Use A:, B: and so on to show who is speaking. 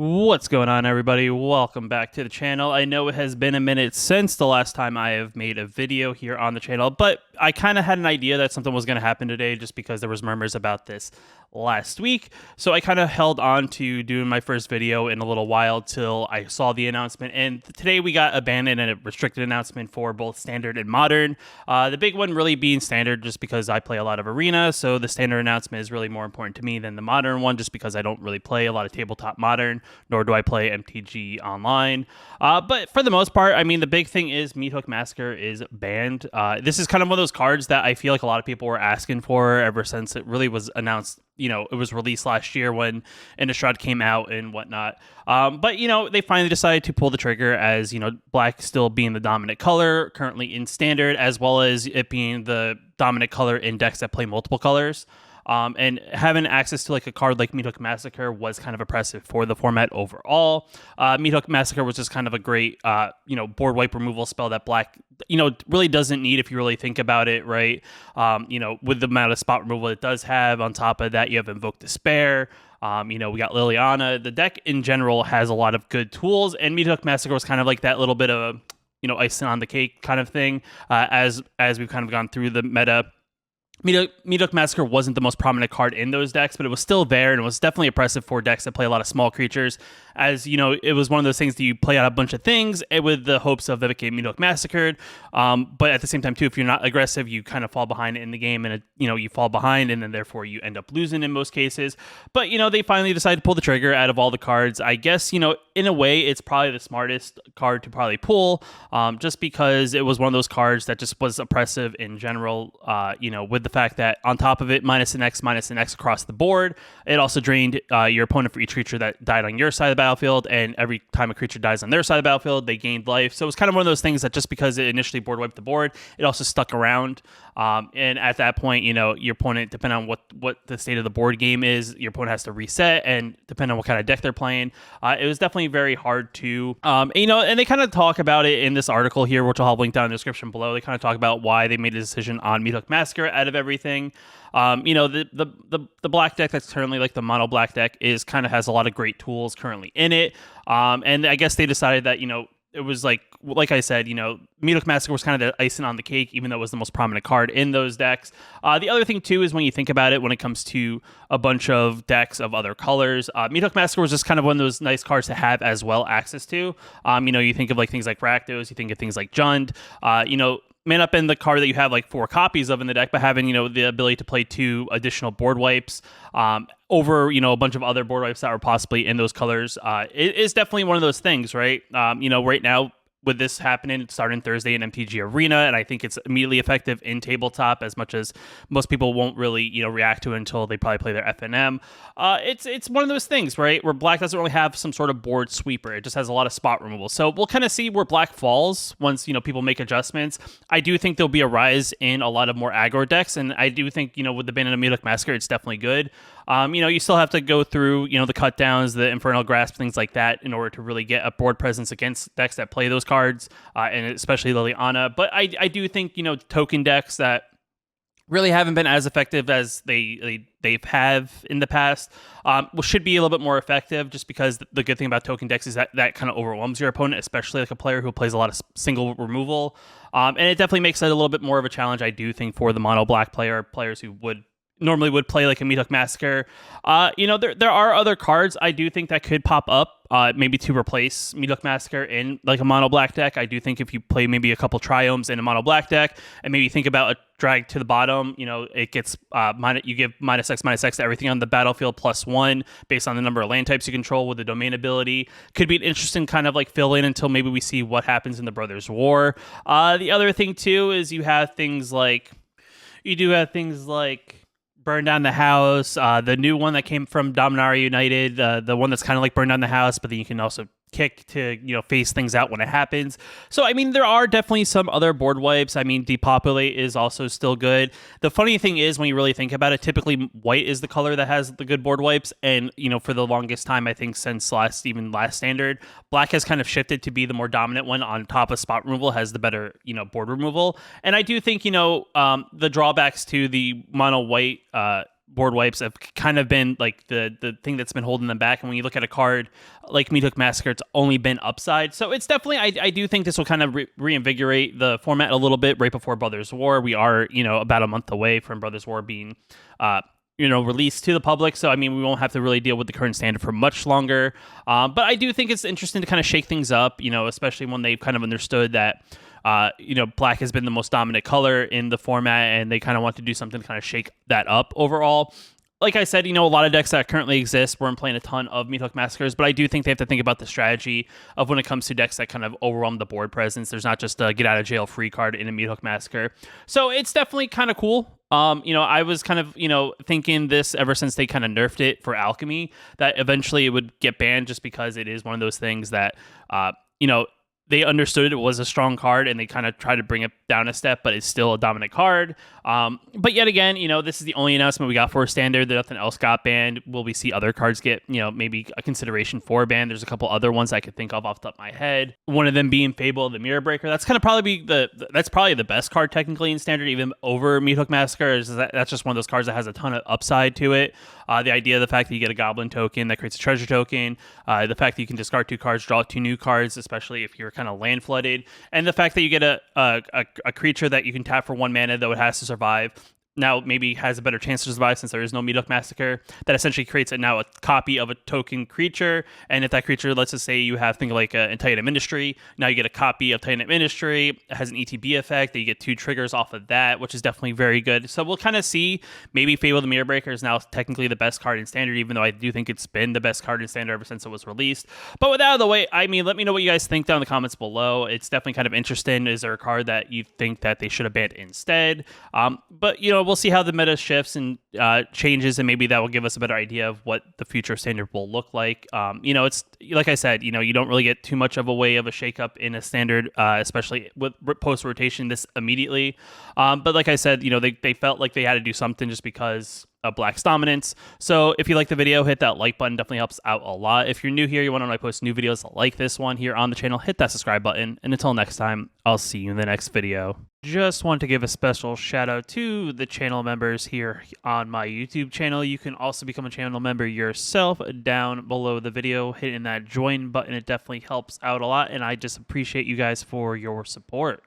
A: What's going on, everybody? Welcome back to the channel. I know it has been a minute since the last time I have made a video here on the channel, but I kind of had an idea that something was going to happen today just because there was murmurs about this last week. So I kind of held on to doing my first video in a little while till I saw the announcement. And today we got a ban and a restricted announcement for both standard and modern. The big one really being standard just because I play a lot of arena. So the standard announcement is really more important to me than the modern one just because I don't really play a lot of tabletop modern, nor do I play MTG online. But for the most part, I mean, the big thing is Meathook Massacre is banned. This is kind of one of those cards that I feel like a lot of people were asking for ever since it really was announced. You know, it was released last year when Innistrad came out and whatnot. But, you know, they finally decided to pull the trigger as, you know, black still being the dominant color currently in standard, as well as it being the dominant color in decks that play multiple colors. And having access to like a card like Meathook Massacre was kind of oppressive for the format overall. Meathook Massacre was just kind of a great, you know, board wipe removal spell that black, you know, really doesn't need if you really think about it, right? You know, with the amount of spot removal it does have. On top of that, you have Invoke Despair. You know, we got Liliana. The deck in general has a lot of good tools, and Meathook Massacre was kind of like that little bit of, you know, icing on the cake kind of thing. As we've kind of gone through the meta. Meathook Massacre wasn't the most prominent card in those decks, but it was still there, and it was definitely oppressive for decks that play a lot of small creatures. As you know, it was one of those things that you play out a bunch of things with the hopes of evoking Meathook Massacred. But at the same time, too, if you're not aggressive, you kind of fall behind in the game, and you know, you fall behind, and then therefore you end up losing in most cases. But you know, they finally decided to pull the trigger out of all the cards. I guess, you know, in a way, it's probably the smartest card to probably pull, just because it was one of those cards that just was oppressive in general. You know, with the fact that on top of it, minus an X across the board, it also drained your opponent for each creature that died on your side of the battlefield, and every time a creature dies on their side of the battlefield, they gained life. So it was kind of one of those things that just because it initially board wiped the board, it also stuck around. And at that point, you know, your opponent, depending on what the state of the board game is, your opponent has to reset, and depending on what kind of deck they're playing, it was definitely very hard to, you know, and they kind of talk about it in this article here, which I'll have linked down in the description below. They kind of talk about why they made a decision on Meathook Massacre out of everything. You know, the black deck that's currently like the mono black deck is kind of has a lot of great tools currently in it. And I guess they decided that, you know, it was like I said, you know, Meathook Massacre was kind of the icing on the cake, even though it was the most prominent card in those decks. The other thing, too, is when you think about it, when it comes to a bunch of decks of other colors, Meathook Massacre was just kind of one of those nice cards to have as well access to. You know, you think of like things like Rakdos, you think of things like Jund, you know, may not been the card that you have like 4 copies of in the deck, but having, you know, the ability to play 2 additional board wipes over, you know, a bunch of other board wipes that were possibly in those colors, it is definitely one of those things, right? You know, right now, with this happening starting Thursday in MTG Arena, and I think it's immediately effective in tabletop, as much as most people won't really, you know, react to it until they probably play their FNM. It's one of those things, right, where black doesn't really have some sort of board sweeper. It just has a lot of spot removal. So we'll kind of see where black falls once, you know, people make adjustments. I do think there'll be a rise in a lot of more aggro decks, and I do think, you know, with the ban of Meathook Massacre, it's definitely good. You know, you still have to go through, you know, the cut downs, the Infernal Grasp, things like that in order to really get a board presence against decks that play those cards, and especially Liliana. But I do think, you know, token decks that really haven't been as effective as they've have in the past, should be a little bit more effective, just because the good thing about token decks is that kind of overwhelms your opponent, especially like a player who plays a lot of single removal. And it definitely makes it a little bit more of a challenge, I do think, for the mono black players who normally would play like a Meathook Massacre. You know, there are other cards I do think that could pop up, maybe to replace Meathook Massacre in like a mono black deck. I do think if you play maybe a couple Triomes in a mono black deck, and maybe think about a drag to the bottom, you know, it gets you give -X to everything on the battlefield, +1 based on the number of land types you control with the domain ability. Could be an interesting kind of like fill in until maybe we see what happens in the Brothers' War. The other thing too is you do have things like Burn Down the House, the new one that came from Dominaria United, the one that's kind of like Burn Down the House, but then you can also kick to, you know, phase things out when it happens. So, I mean, there are definitely some other board wipes. I mean, Depopulate is also still good. The funny thing is, when you really think about it, typically white is the color that has the good board wipes. And, you know, for the longest time, I think since last standard, black has kind of shifted to be the more dominant one on top of spot removal, has the better, you know, board removal. And I do think, you know, the drawbacks to the mono white board wipes have kind of been like the thing that's been holding them back. And when you look at a card like Mtg Massacre, it's only been upside. So it's definitely, I do think this will kind of reinvigorate the format a little bit right before Brothers War. We are, about a month away from Brothers War being, released to the public. So, I mean, we won't have to really deal with the current standard for much longer. But I do think it's interesting to kind of shake things up, especially when they've kind of understood that, black has been the most dominant color in the format, and they kind of want to do something to kind of shake that up overall. Like I said, a lot of decks that currently exist weren't playing a ton of Meathook Massacres, but I do think they have to think about the strategy of when it comes to decks that kind of overwhelm the board presence. There's not just a get out of jail free card in a Meathook Massacre. So it's definitely kind of cool. I was kind of, thinking this ever since they kind of nerfed it for Alchemy, that eventually it would get banned just because it is one of those things that, they understood it was a strong card and they kind of tried to bring it down a step, but it's still a dominant card. But yet again, this is the only announcement we got for a standard. That nothing else got banned. Will we see other cards get, maybe a consideration for a ban? There's a couple other ones I could think of off the top of my head. One of them being Fable the Mirror Breaker. That's kind of probably that's probably the best card technically in standard, even over Meathook Massacre. That's just one of those cards that has a ton of upside to it. The idea of the fact that you get a Goblin token that creates a treasure token, the fact that you can discard 2 cards, draw 2 new cards, especially if you're kind of land flooded, and the fact that you get a creature that you can tap for 1 mana, though it has to survive. Now maybe has a better chance to survive since there is no Meathook Massacre. That essentially creates now a copy of a token creature, and if that creature, let's just say you have things like a Titan Ministry, now you get a copy of Titan Ministry. It has an ETB effect that you get 2 triggers off of that, which is definitely very good. So we'll kind of see. Maybe Fable the Mirror Breaker is now technically the best card in standard, even though I do think it's been the best card in standard ever since it was released. But with that out of the way, I mean, let me know what you guys think down in the comments below. It's definitely kind of interesting. Is there a card that you think that they should have banned instead? But we'll see how the meta shifts and changes, and maybe that will give us a better idea of what the future standard will look like. It's like I said, you don't really get too much of a way of a shakeup in a standard, especially with post rotation this immediately. But like I said, they felt like they had to do something just because of Black's dominance. So if you like the video, hit that like button. Definitely helps out a lot. If you're new here, you want to know I post new videos like this one here on the channel, hit that subscribe button. And until next time, I'll see you in the next video. Just want to give a special shout out to the channel members here on my YouTube channel. You can also become a channel member yourself down below the video, hitting that join button. It definitely helps out a lot, and I just appreciate you guys for your support.